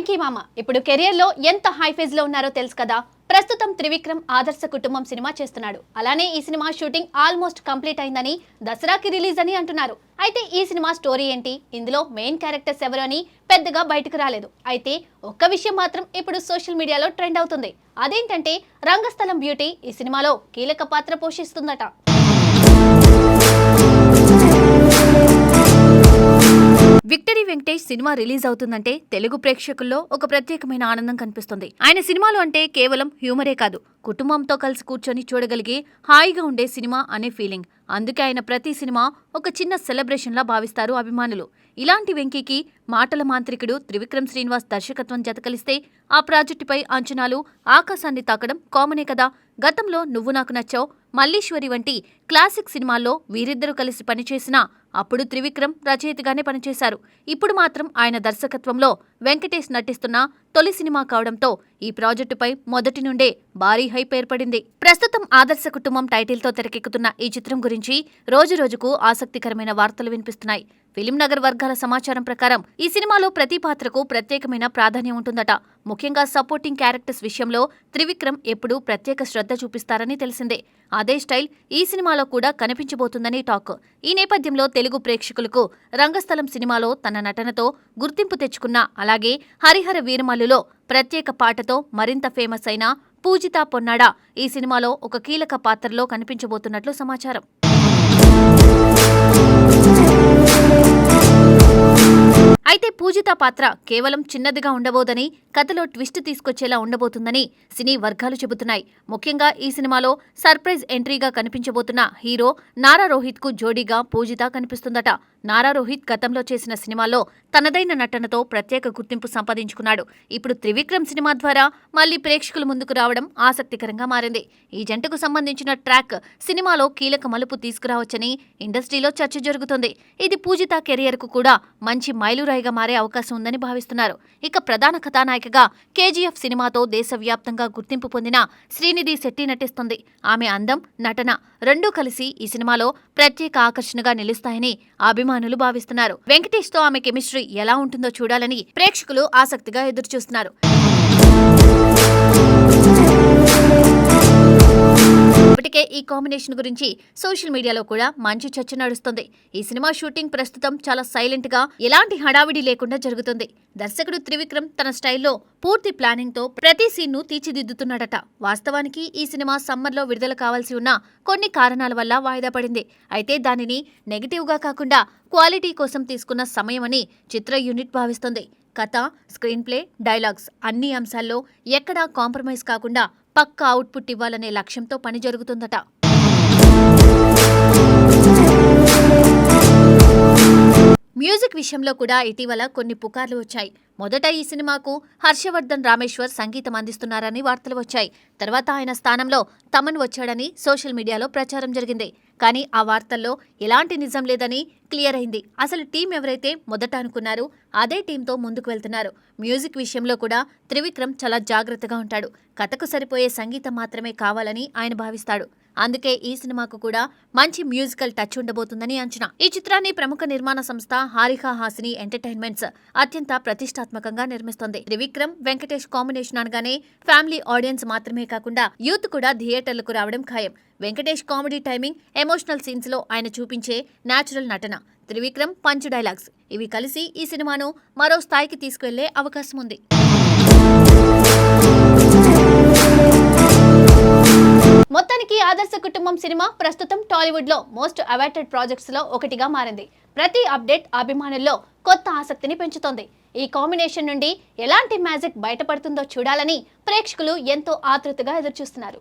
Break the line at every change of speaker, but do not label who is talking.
వెంకీ మామ ఇప్పుడు కెరియర్ లో ఎంత హై ఫేజ్ లో ఉన్నారో తెలుసు కదా. ప్రస్తుతం త్రివిక్రమ్ ఆదర్శ కుటుంబం సినిమా చేస్తున్నాడు. అలానే ఈ సినిమా షూటింగ్ ఆల్మోస్ట్ కంప్లీట్ అయిందని, దసరాకి రిలీజ్ అని అంటున్నారు. అయితే ఈ సినిమా స్టోరీ ఏంటి, ఇందులో మెయిన్ క్యారెక్టర్స్ ఎవరు అని పెద్దగా బయటకు రాలేదు. అయితే ఒక్క విషయం మాత్రం ఇప్పుడు సోషల్ మీడియాలో ట్రెండ్ అవుతుంది. అదేంటంటే రంగస్థలం బ్యూటీ ఈ సినిమాలో కీలక పాత్ర పోషిస్తుందట. విక్టరీ వెంకటేష్ సినిమా రిలీజ్ అవుతుందంటే తెలుగు ప్రేక్షకుల్లో ఒక ప్రత్యేకమైన ఆనందం కనిపిస్తుంది. ఆయన సినిమాలు అంటే కేవలం హ్యూమరే కాదు, కుటుంబంతో కలిసి కూర్చొని చూడగలిగే హాయిగా ఉండే సినిమా అనే ఫీలింగ్. అందుకే ఆయన ప్రతి సినిమా ఒక చిన్న సెలబ్రేషన్లా భావిస్తారు అభిమానులు. ఇలాంటి వెంకీకి మాటల మాంత్రికుడు త్రివిక్రమ్ శ్రీనివాస్ దర్శకత్వం జతకలిస్తే ఆ ప్రాజెక్టుపై అంచనాలు ఆకాశాన్ని తాకడం కామనే కదా. గతంలో నువ్వు నాకు నచ్చావు, మల్లీశ్వరి వంటి క్లాసిక్ సినిమాల్లో వీరిద్దరూ కలిసి పనిచేసినా అప్పుడు త్రివిక్రమ్ రచయితగానే పనిచేశారు. ఇప్పుడు మాత్రం ఆయన దర్శకత్వంలో వెంకటేష్ నటిస్తున్న తొలి సినిమా కావడంతో ఈ ప్రాజెక్టుపై మొదటి నుండే భారీ హైప్ ఏర్పడింది. ప్రస్తుతం ఆదర్శ కుటుంబం టైటిల్తో తెరకెక్కుతున్న ఈ చిత్రం గురించి రోజురోజుకు ఆసక్తికరమైన వార్తలు వినిపిస్తున్నాయి. ఫిలిం నగర్ వర్గాల సమాచారం ప్రకారం ఈ సినిమాలో ప్రతి పాత్రకు ప్రత్యేకమైన ప్రాధాన్యం ఉంటుందట. ముఖ్యంగా సపోర్టింగ్ క్యారెక్టర్స్ విషయంలో త్రివిక్రమ్ ఎప్పుడూ ప్రత్యేక శ్రద్ధ చూపిస్తారని తెలిసిందే. అదే స్టైల్ ఈ సినిమాలో కూడా కనిపించబోతుందని టాక్. ఈ నేపథ్యంలో తెలుగు ప్రేక్షకులకు రంగస్థలం సినిమాలో తన నటనతో గుర్తింపు తెచ్చుకున్న, అలాగే హరిహర వీరమల్లులో ప్రత్యేక పాటతో మరింత ఫేమస్ అయిన పూజిత పొన్నాడ ఈ సినిమాలో ఒక కీలక పాత్రలో కనిపించబోతున్నట్లు సమాచారం. అయితే పూజిత పాత్ర కేవలం చిన్నదిగా ఉండబోదని, కథలో ట్విస్ట్ తీసుకొచ్చేలా ఉండబోతుందని సినీ వర్గాలు చెబుతున్నాయి. ముఖ్యంగా ఈ సినిమాలో సర్ప్రైజ్ ఎంట్రీగా కనిపించబోతున్న హీరో నారా రోహిత్ కు జోడీగా పూజిత కనిపిస్తుందట. నారా రోహిత్ గతంలో చేసిన సినిమాల్లో తనదైన నటనతో ప్రత్యేక గుర్తింపు సంపాదించుకున్నాడు. ఇప్పుడు త్రివిక్రమ్ సినిమా ద్వారా మళ్లీ ప్రేక్షకుల ముందుకు రావడం ఆసక్తికరంగా మారింది. ఈ జంటకు సంబంధించిన ట్రాక్ సినిమాలో కీలక మలుపు తీసుకురావచ్చని ఇండస్ట్రీలో చర్చ జరుగుతుంది. ఇది పూజిత కెరియర్ కు కూడా మంచి మైలురాయిగా మారే అవకాశం ఉందని భావిస్తున్నారు. ఇక ప్రధాన కథానాయికగా కేజీఎఫ్ సినిమాతో దేశవ్యాప్తంగా గుర్తింపు పొందిన శ్రీనిధి శెట్టి నటిస్తుంది. ఆమె అందం, నటన రెండూ కలిసి ఈ సినిమాలో ప్రత్యేక ఆకర్షణగా నిలుస్తాయని అభిమానులు భావిస్తున్నారు. వెంకటేష్ తో ఆమె కెమిస్ట్రీ ఎలా ఉంటుందో చూడాలని ప్రేక్షకులు ఆసక్తిగా ఎదురుచూస్తున్నారు. ఇప్పటికే ఈ కాంబినేషన్ గురించి సోషల్ మీడియాలో కూడా మంచి చర్చ నడుస్తుంది. ఈ సినిమా షూటింగ్ ప్రస్తుతం చాలా సైలెంట్ గా, ఎలాంటి హడావిడి లేకుండా జరుగుతుంది. దర్శకుడు త్రివిక్రమ్ తన స్టైల్లో పూర్తి ప్లానింగ్ తో ప్రతి సీన్ ను తీర్చిదిద్దుతున్నాడట. వాస్తవానికి ఈ సినిమా సమ్మర్ లో విడుదల కావాల్సి ఉన్న కొన్ని కారణాల వల్ల వాయిదా పడింది. అయితే దానిని నెగిటివ్ గా కాకుండా క్వాలిటీ కోసం తీసుకున్న సమయమని చిత్ర యూనిట్ భావిస్తుంది. కథ, స్క్రీన్ ప్లే, డైలాగ్స్ అన్ని అంశాల్లో ఎక్కడా కాంప్రమైజ్ కాకుండా పక్కా అవుట్పుట్ ఇవ్వాలనే లక్ష్యంతో పని జరుగుతుందట. మ్యూజిక్ విషయంలో కూడా ఇటీవల కొన్ని పుకార్లు వచ్చాయి. మొదట ఈ సినిమాకు హర్షవర్ధన్ రామేశ్వర్ సంగీతం అందిస్తున్నారని వార్తలు వచ్చాయి. తర్వాత ఆయన స్థానంలో తమన్ వచ్చాడని సోషల్ మీడియాలో ప్రచారం జరిగింది. కానీ ఆ వార్తల్లో ఎలాంటి నిజం లేదని క్లియర్ అయింది. అసలు టీం ఎవరైతే మొదట అనుకున్నారో అదే టీంతో ముందుకు వెళ్తున్నారు. మ్యూజిక్ విషయంలో కూడా త్రివిక్రమ్ చాలా జాగ్రత్తగా ఉంటాడు. కథకు సరిపోయే సంగీతం మాత్రమే కావాలని ఆయన భావిస్తాడు. అందుకే ఈ సినిమాకు కూడా మంచి మ్యూజికల్ టచ్ ఉండబోతుందని అంచనా. ఈ చిత్రాన్ని ప్రముఖ నిర్మాణ సంస్థ హారికా హాసిని ఎంటర్టైన్మెంట్స్ అత్యంత ప్రతిష్టాత్మకంగా నిర్మిస్తోంది. త్రివిక్రమ్, వెంకటేష్ కాంబినేషన్ అనగానే ఫ్యామిలీ ఆడియన్స్ మాత్రమే కాకుండా యూత్ కూడా థియేటర్లకు రావడం ఖాయం. Venkatesh comedy timing, emotional scenes లో ఆయన చూపించే న్యాచురల్ నటన, త్రివిక్రమ్ పంచ్ డైలాగ్స్ ఇవి కలిసి ఈ సినిమాను మరో స్థాయికి తీసుకువెళ్లే అవకాశం ఉంది. మొత్తానికి ఆదర్శ కుటుంబం సినిమా ప్రస్తుతం టాలీవుడ్ లో మోస్ట్ అవాయిటెడ్ ప్రాజెక్ట్స్ లో ఒకటిగా మారింది. ప్రతి అప్డేట్ అభిమానుల్లో కొత్త ఆసక్తిని పెంచుతోంది. ఈ కాంబినేషన్ నుండి ఎలాంటి మ్యాజిక్ బయటపడుతుందో చూడాలని ప్రేక్షకులు ఎంతో ఆతృతగా ఎదురుచూస్తున్నారు.